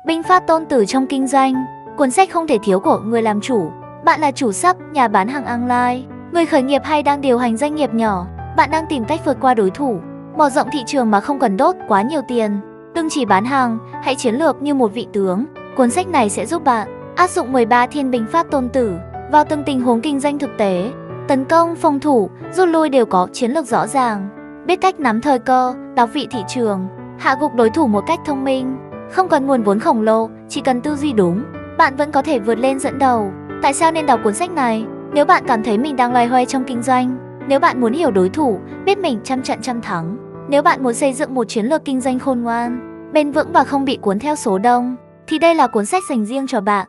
Binh pháp tôn tử trong kinh doanh, cuốn sách không thể thiếu của người làm chủ. Bạn là chủ shop, nhà bán hàng online, người khởi nghiệp hay đang điều hành doanh nghiệp nhỏ. Bạn đang tìm cách vượt qua đối thủ, mở rộng thị trường mà không cần đốt quá nhiều tiền. Đừng chỉ bán hàng, hãy chiến lược như một vị tướng. Cuốn sách này sẽ giúp bạn áp dụng 13 thiên binh pháp tôn tử vào từng tình huống kinh doanh thực tế. Tấn công, phòng thủ, rút lui đều có chiến lược rõ ràng. Biết cách nắm thời cơ, đọc vị thị trường, hạ gục đối thủ một cách thông minh. Không cần nguồn vốn khổng lồ, chỉ cần tư duy đúng, bạn vẫn có thể vượt lên dẫn đầu. Tại sao nên đọc cuốn sách này? Nếu bạn cảm thấy mình đang loay hoay trong kinh doanh, nếu bạn muốn hiểu đối thủ, biết mình trăm trận trăm thắng, nếu bạn muốn xây dựng một chiến lược kinh doanh khôn ngoan, bền vững và không bị cuốn theo số đông, thì đây là cuốn sách dành riêng cho bạn.